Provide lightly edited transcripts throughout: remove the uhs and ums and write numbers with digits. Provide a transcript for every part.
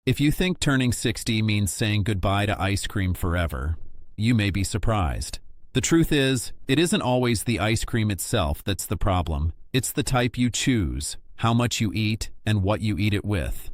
If you think turning 60 means saying goodbye to ice cream forever, you may be surprised. The truth is, it isn't always the ice cream itself that's the problem. It's the type you choose, how much you eat, and what you eat it with.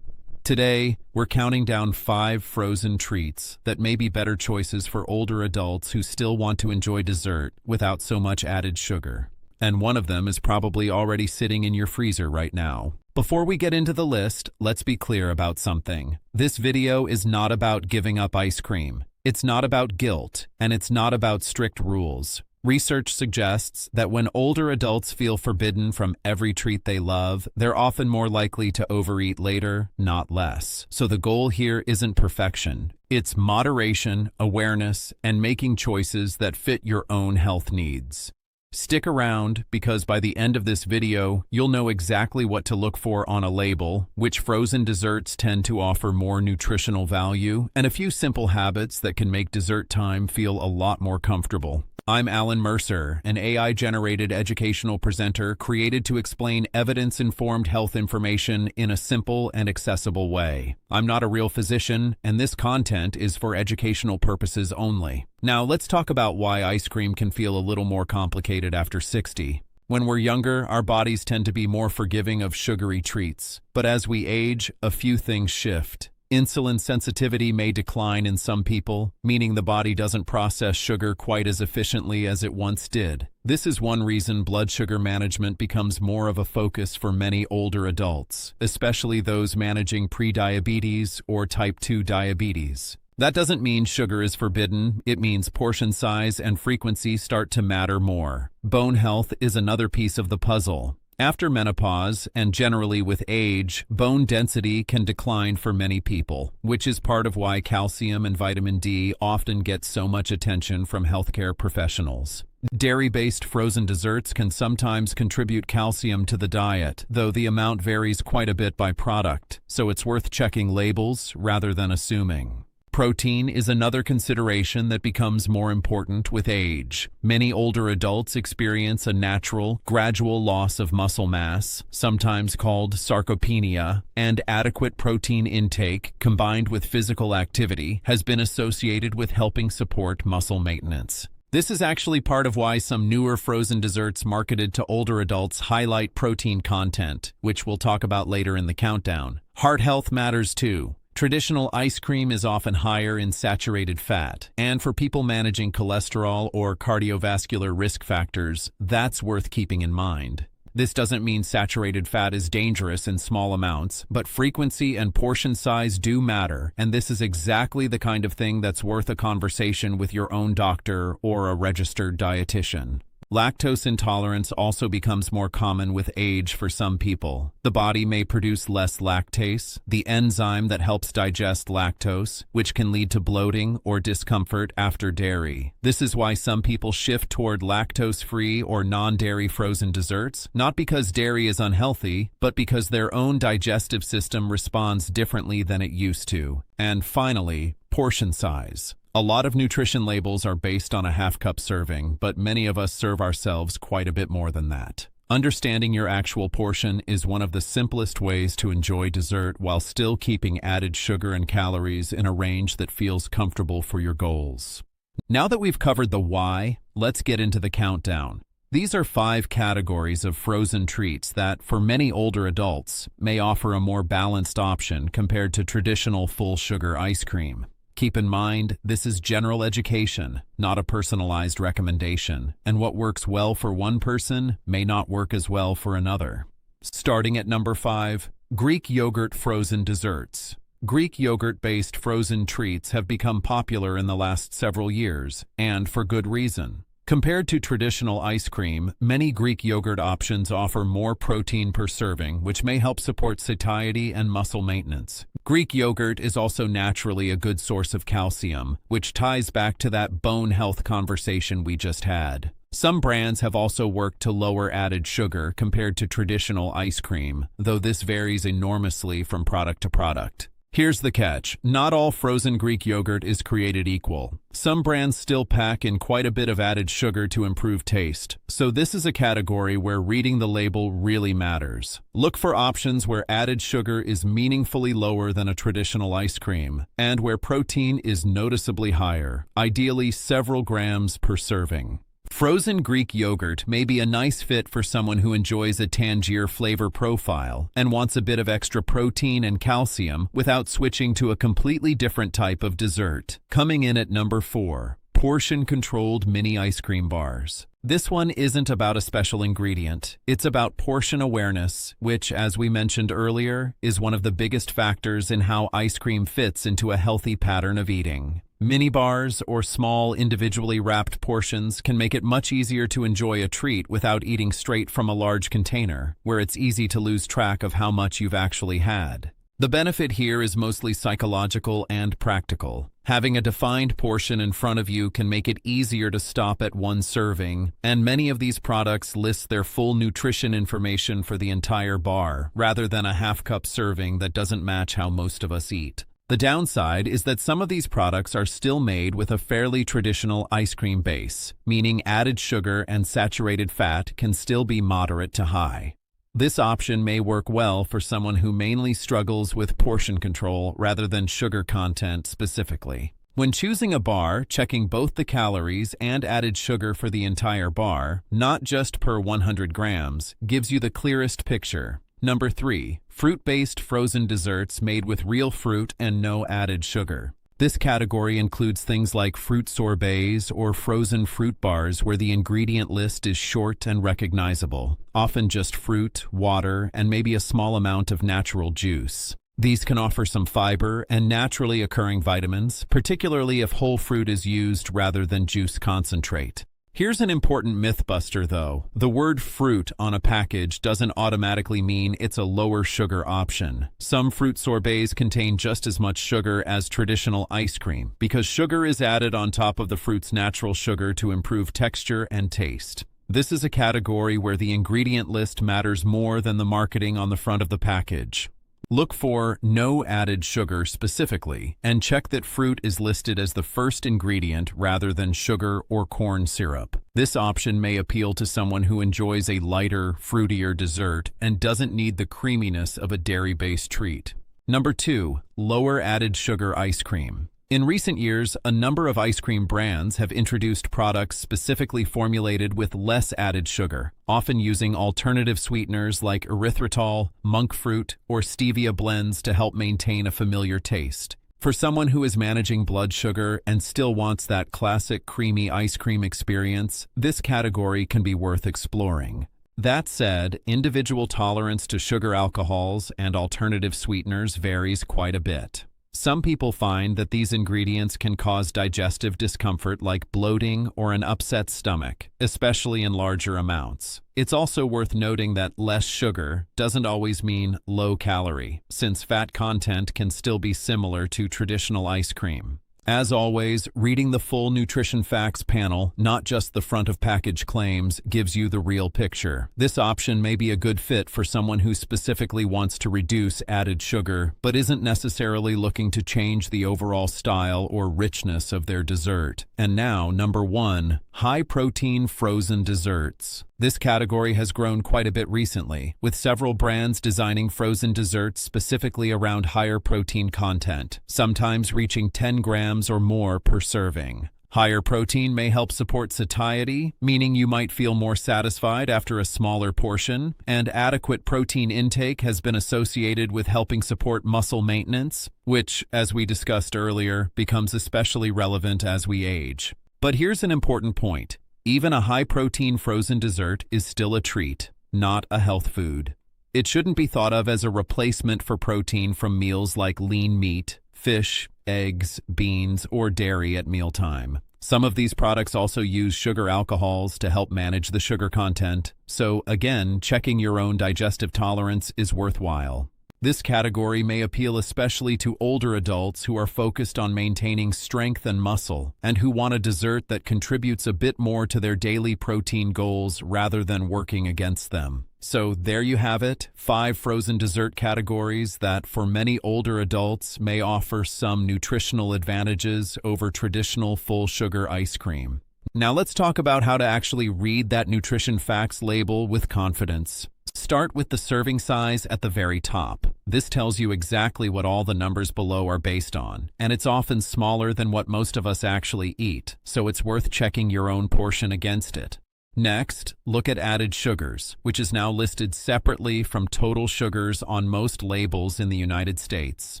Today, we're counting down 5 frozen treats that may be better choices for older adults who still want to enjoy dessert without so much added sugar. And one of them is probably already sitting in your freezer right now. Before we get into the list, let's be clear about something. This video is not about giving up ice cream. It's not about guilt, and it's not about strict rules. Research suggests that when older adults feel forbidden from every treat they love, they're often more likely to overeat later, not less. So the goal here isn't perfection. It's moderation, awareness, and making choices that fit your own health needs. Stick around, because by the end of this video, you'll know exactly what to look for on a label, which frozen desserts tend to offer more nutritional value, and a few simple habits that can make dessert time feel a lot more comfortable. I'm Alan Mercer, an AI-generated educational presenter created to explain evidence-informed health information in a simple and accessible way. I'm not a real physician, and this content is for educational purposes only. Now, let's talk about why ice cream can feel a little more complicated after 60. When we're younger, our bodies tend to be more forgiving of sugary treats. But as we age, a few things shift. Insulin sensitivity may decline in some people, meaning the body doesn't process sugar quite as efficiently as it once did. This is one reason blood sugar management becomes more of a focus for many older adults, especially those managing prediabetes or type 2 diabetes. That doesn't mean sugar is forbidden. It means portion size and frequency start to matter more. Bone health is another piece of the puzzle. After menopause, and generally with age, bone density can decline for many people, which is part of why calcium and vitamin D often get so much attention from healthcare professionals. Dairy-based frozen desserts can sometimes contribute calcium to the diet, though the amount varies quite a bit by product, so it's worth checking labels rather than assuming. Protein is another consideration that becomes more important with age. Many older adults experience a natural, gradual loss of muscle mass, sometimes called sarcopenia, and adequate protein intake, combined with physical activity, has been associated with helping support muscle maintenance. This is actually part of why some newer frozen desserts marketed to older adults highlight protein content, which we'll talk about later in the countdown. Heart health matters too. Traditional ice cream is often higher in saturated fat, and for people managing cholesterol or cardiovascular risk factors, that's worth keeping in mind. This doesn't mean saturated fat is dangerous in small amounts, but frequency and portion size do matter, and this is exactly the kind of thing that's worth a conversation with your own doctor or a registered dietitian. Lactose intolerance also becomes more common with age for some people. The body may produce less lactase, the enzyme that helps digest lactose, which can lead to bloating or discomfort after dairy. This is why some people shift toward lactose-free or non-dairy frozen desserts, not because dairy is unhealthy, but because their own digestive system responds differently than it used to. And finally, portion size. A lot of nutrition labels are based on a half-cup serving, but many of us serve ourselves quite a bit more than that. Understanding your actual portion is one of the simplest ways to enjoy dessert while still keeping added sugar and calories in a range that feels comfortable for your goals. Now that we've covered the why, let's get into the countdown. These are 5 categories of frozen treats that, for many older adults, may offer a more balanced option compared to traditional full-sugar ice cream. Keep in mind, this is general education, not a personalized recommendation, and what works well for one person may not work as well for another. Starting at number 5, Greek yogurt frozen desserts. Greek yogurt-based frozen treats have become popular in the last several years, and for good reason. Compared to traditional ice cream, many Greek yogurt options offer more protein per serving, which may help support satiety and muscle maintenance. Greek yogurt is also naturally a good source of calcium, which ties back to that bone health conversation we just had. Some brands have also worked to lower added sugar compared to traditional ice cream, though this varies enormously from product to product. Here's the catch. Not all frozen Greek yogurt is created equal. Some brands still pack in quite a bit of added sugar to improve taste, so this is a category where reading the label really matters. Look for options where added sugar is meaningfully lower than a traditional ice cream, and where protein is noticeably higher, ideally several grams per serving. Frozen Greek yogurt may be a nice fit for someone who enjoys a tangier flavor profile and wants a bit of extra protein and calcium without switching to a completely different type of dessert. Coming in at number 4, portion-controlled mini ice cream bars. This one isn't about a special ingredient. It's about portion awareness, which, as we mentioned earlier, is one of the biggest factors in how ice cream fits into a healthy pattern of eating. Mini bars or small individually wrapped portions can make it much easier to enjoy a treat without eating straight from a large container, where it's easy to lose track of how much you've actually had. The benefit here is mostly psychological and practical. Having a defined portion in front of you can make it easier to stop at one serving, and many of these products list their full nutrition information for the entire bar, rather than a half-cup serving that doesn't match how most of us eat. The downside is that some of these products are still made with a fairly traditional ice cream base, meaning added sugar and saturated fat can still be moderate to high. This option may work well for someone who mainly struggles with portion control rather than sugar content specifically. When choosing a bar, checking both the calories and added sugar for the entire bar, not just per 100 grams, gives you the clearest picture. Number 3, fruit-based frozen desserts made with real fruit and no added sugar. This category includes things like fruit sorbets or frozen fruit bars where the ingredient list is short and recognizable, often just fruit, water, and maybe a small amount of natural juice. These can offer some fiber and naturally occurring vitamins, particularly if whole fruit is used rather than juice concentrate. Here's an important myth buster though. The word fruit on a package doesn't automatically mean it's a lower sugar option. Some fruit sorbets contain just as much sugar as traditional ice cream because sugar is added on top of the fruit's natural sugar to improve texture and taste. This is a category where the ingredient list matters more than the marketing on the front of the package. Look for no added sugar specifically, and check that fruit is listed as the first ingredient rather than sugar or corn syrup. This option may appeal to someone who enjoys a lighter, fruitier dessert and doesn't need the creaminess of a dairy-based treat. Number 2, lower added sugar ice cream. In recent years, a number of ice cream brands have introduced products specifically formulated with less added sugar, often using alternative sweeteners like erythritol, monk fruit, or stevia blends to help maintain a familiar taste. For someone who is managing blood sugar and still wants that classic creamy ice cream experience, this category can be worth exploring. That said, individual tolerance to sugar alcohols and alternative sweeteners varies quite a bit. Some people find that these ingredients can cause digestive discomfort like bloating or an upset stomach, especially in larger amounts. It's also worth noting that less sugar doesn't always mean low calorie, since fat content can still be similar to traditional ice cream. As always, reading the full nutrition facts panel, not just the front of package claims, gives you the real picture. This option may be a good fit for someone who specifically wants to reduce added sugar, but isn't necessarily looking to change the overall style or richness of their dessert. And now, number 1, high-protein frozen desserts. This category has grown quite a bit recently, with several brands designing frozen desserts specifically around higher protein content, sometimes reaching 10 grams or more per serving. Higher protein may help support satiety, meaning you might feel more satisfied after a smaller portion, and adequate protein intake has been associated with helping support muscle maintenance, which, as we discussed earlier, becomes especially relevant as we age. But here's an important point. Even a high-protein frozen dessert is still a treat, not a health food. It shouldn't be thought of as a replacement for protein from meals like lean meat, fish, eggs, beans, or dairy at mealtime. Some of these products also use sugar alcohols to help manage the sugar content, so again, checking your own digestive tolerance is worthwhile. This category may appeal especially to older adults who are focused on maintaining strength and muscle, and who want a dessert that contributes a bit more to their daily protein goals rather than working against them. So there you have it, 5 frozen dessert categories that for many older adults may offer some nutritional advantages over traditional full sugar ice cream. Now let's talk about how to actually read that nutrition facts label with confidence. Start with the serving size at the very top. This tells you exactly what all the numbers below are based on, and it's often smaller than what most of us actually eat, so it's worth checking your own portion against it. Next, look at added sugars, which is now listed separately from total sugars on most labels in the United States.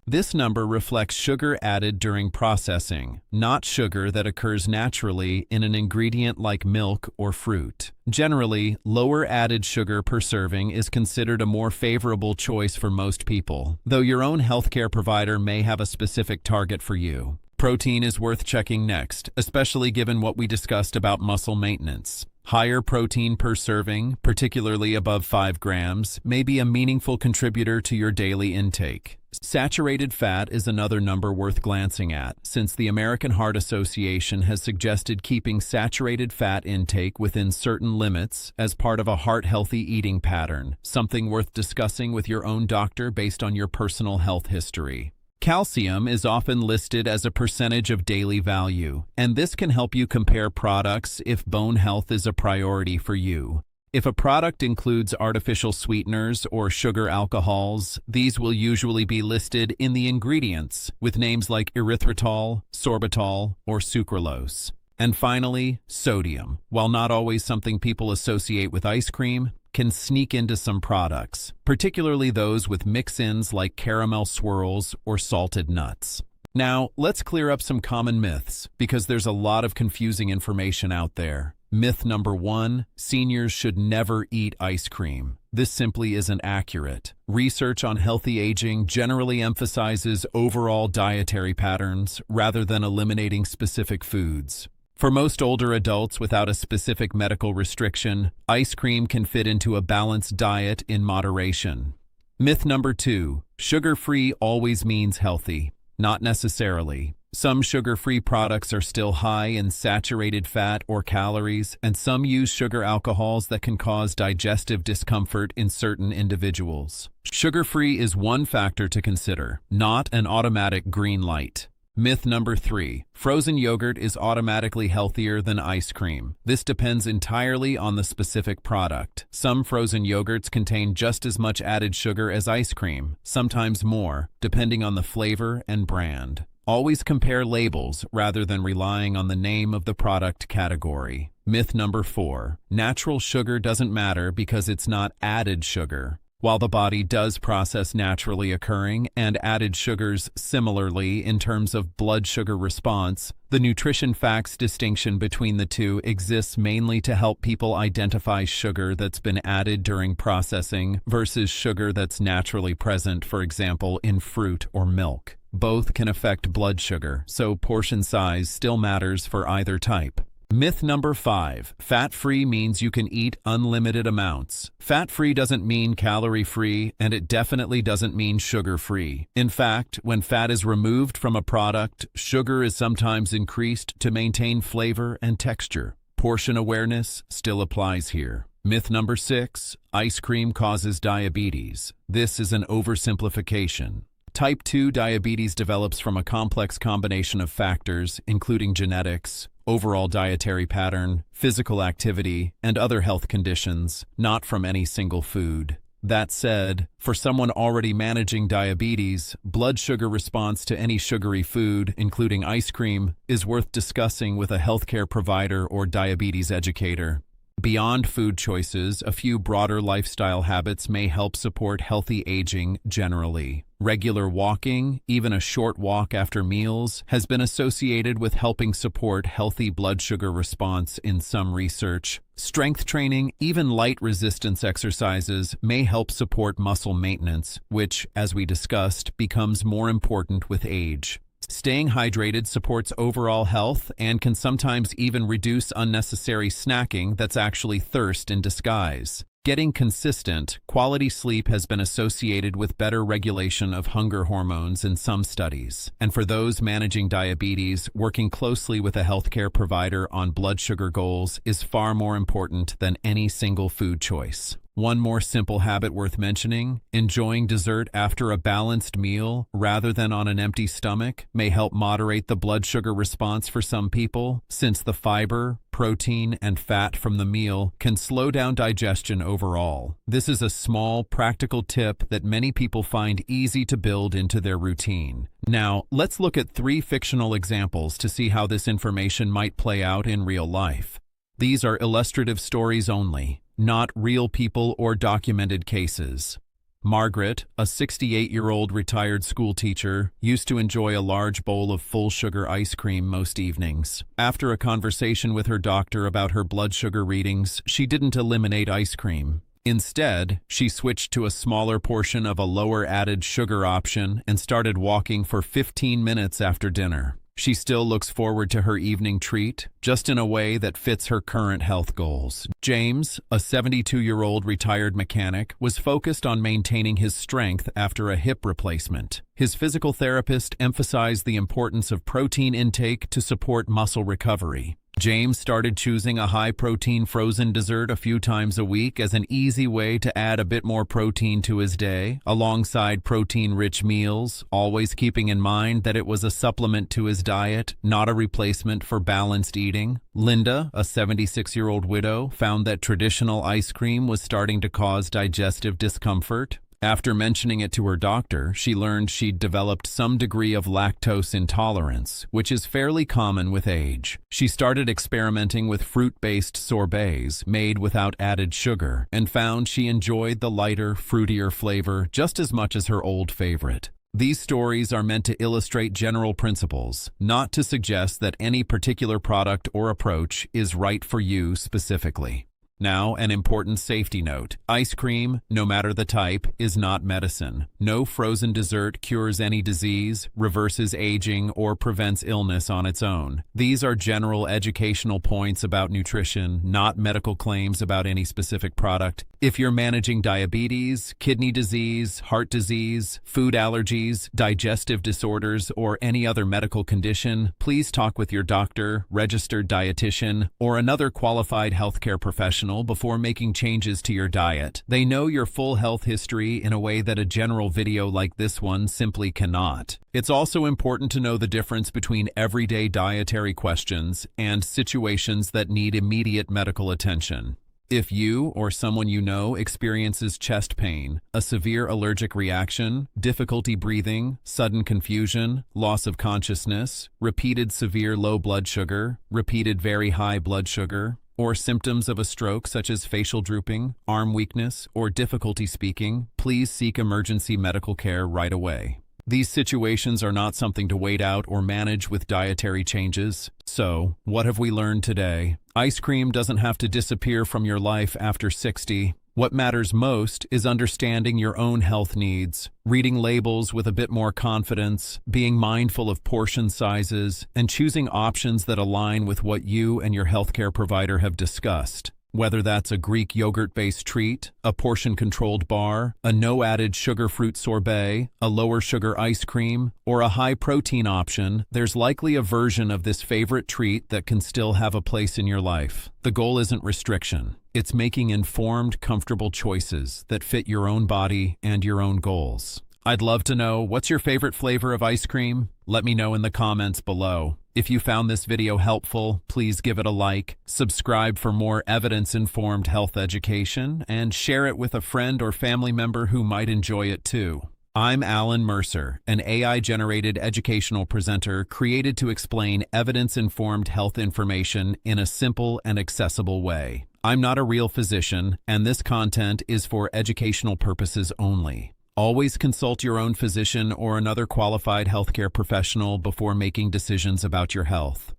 This number reflects sugar added during processing, not sugar that occurs naturally in an ingredient like milk or fruit. Generally, lower added sugar per serving is considered a more favorable choice for most people, though your own healthcare provider may have a specific target for you. Protein is worth checking next, especially given what we discussed about muscle maintenance. Higher protein per serving, particularly above 5 grams, may be a meaningful contributor to your daily intake. Saturated fat is another number worth glancing at, since the American Heart Association has suggested keeping saturated fat intake within certain limits as part of a heart-healthy eating pattern, something worth discussing with your own doctor based on your personal health history. Calcium is often listed as a percentage of daily value, and this can help you compare products if bone health is a priority for you. If a product includes artificial sweeteners or sugar alcohols, these will usually be listed in the ingredients with names like erythritol, sorbitol, or sucralose. And finally, sodium, while not always something people associate with ice cream, can sneak into some products, particularly those with mix-ins like caramel swirls or salted nuts. Now, let's clear up some common myths, because there's a lot of confusing information out there. Myth number 1, seniors should never eat ice cream. This simply isn't accurate. Research on healthy aging generally emphasizes overall dietary patterns rather than eliminating specific foods. For most older adults without a specific medical restriction, ice cream can fit into a balanced diet in moderation. Myth number 2, sugar-free always means healthy. Not necessarily. Some sugar-free products are still high in saturated fat or calories, and some use sugar alcohols that can cause digestive discomfort in certain individuals. Sugar-free is one factor to consider, not an automatic green light. Myth number 3, frozen yogurt is automatically healthier than ice cream. This depends entirely on the specific product. Some frozen yogurts contain just as much added sugar as ice cream, sometimes more, depending on the flavor and brand. Always compare labels rather than relying on the name of the product category. Myth number 4, natural sugar doesn't matter because it's not added sugar. While the body does process naturally occurring and added sugars similarly in terms of blood sugar response, the nutrition facts distinction between the two exists mainly to help people identify sugar that's been added during processing versus sugar that's naturally present, for example, in fruit or milk. Both can affect blood sugar, so portion size still matters for either type. Myth number 5, fat-free means you can eat unlimited amounts. Fat-free doesn't mean calorie-free, and it definitely doesn't mean sugar-free. In fact, when fat is removed from a product, sugar is sometimes increased to maintain flavor and texture. Portion awareness still applies here. Myth number 6, ice cream causes diabetes. This is an oversimplification. Type 2 diabetes develops from a complex combination of factors, including genetics, overall dietary pattern, physical activity, and other health conditions, not from any single food. That said, for someone already managing diabetes, blood sugar response to any sugary food, including ice cream, is worth discussing with a healthcare provider or diabetes educator. Beyond food choices, a few broader lifestyle habits may help support healthy aging generally. Regular walking, even a short walk after meals, has been associated with helping support healthy blood sugar response in some research. Strength training, even light resistance exercises, may help support muscle maintenance, which, as we discussed, becomes more important with age. Staying hydrated supports overall health and can sometimes even reduce unnecessary snacking that's actually thirst in disguise. Getting consistent, quality sleep has been associated with better regulation of hunger hormones in some studies. And for those managing diabetes, working closely with a healthcare provider on blood sugar goals is far more important than any single food choice. One more simple habit worth mentioning: enjoying dessert after a balanced meal rather than on an empty stomach may help moderate the blood sugar response for some people, since the fiber, protein, and fat from the meal can slow down digestion overall. This is a small, practical tip that many people find easy to build into their routine. Now, let's look at 3 fictional examples to see how this information might play out in real life. These are illustrative stories only, not real people or documented cases. Margaret, a 68-year-old retired school teacher, used to enjoy a large bowl of full-sugar ice cream most evenings. After a conversation with her doctor about her blood sugar readings, she didn't eliminate ice cream. Instead, she switched to a smaller portion of a lower added sugar option and started walking for 15 minutes after dinner. She still looks forward to her evening treat, just in a way that fits her current health goals. James, a 72-year-old retired mechanic, was focused on maintaining his strength after a hip replacement. His physical therapist emphasized the importance of protein intake to support muscle recovery. James started choosing a high-protein frozen dessert a few times a week as an easy way to add a bit more protein to his day, alongside protein-rich meals, always keeping in mind that it was a supplement to his diet, not a replacement for balanced eating. Linda, a 76-year-old widow, found that traditional ice cream was starting to cause digestive discomfort. After mentioning it to her doctor, she learned she'd developed some degree of lactose intolerance, which is fairly common with age. She started experimenting with fruit-based sorbets made without added sugar and found she enjoyed the lighter, fruitier flavor just as much as her old favorite. These stories are meant to illustrate general principles, not to suggest that any particular product or approach is right for you specifically. Now, an important safety note. Ice cream, no matter the type, is not medicine. No frozen dessert cures any disease, reverses aging, or prevents illness on its own. These are general educational points about nutrition, not medical claims about any specific product. If you're managing diabetes, kidney disease, heart disease, food allergies, digestive disorders, or any other medical condition, please talk with your doctor, registered dietitian, or another qualified healthcare professional before making changes to your diet. They know your full health history in a way that a general video like this one simply cannot. It's also important to know the difference between everyday dietary questions and situations that need immediate medical attention. If you or someone you know experiences chest pain, a severe allergic reaction, difficulty breathing, sudden confusion, loss of consciousness, repeated severe low blood sugar, repeated very high blood sugar, or symptoms of a stroke such as facial drooping, arm weakness, or difficulty speaking, please seek emergency medical care right away. These situations are not something to wait out or manage with dietary changes. So, what have we learned today? Ice cream doesn't have to disappear from your life after 60. What matters most is understanding your own health needs, reading labels with a bit more confidence, being mindful of portion sizes, and choosing options that align with what you and your healthcare provider have discussed. Whether that's a Greek yogurt-based treat, a portion-controlled bar, a no-added sugar fruit sorbet, a lower-sugar ice cream, or a high-protein option, there's likely a version of this favorite treat that can still have a place in your life. The goal isn't restriction. It's making informed, comfortable choices that fit your own body and your own goals. I'd love to know, what's your favorite flavor of ice cream? Let me know in the comments below. If you found this video helpful, please give it a like, subscribe for more evidence-informed health education, and share it with a friend or family member who might enjoy it too. I'm Alan Mercer, an AI-generated educational presenter created to explain evidence-informed health information in a simple and accessible way. I'm not a real physician, and this content is for educational purposes only. Always consult your own physician or another qualified healthcare professional before making decisions about your health.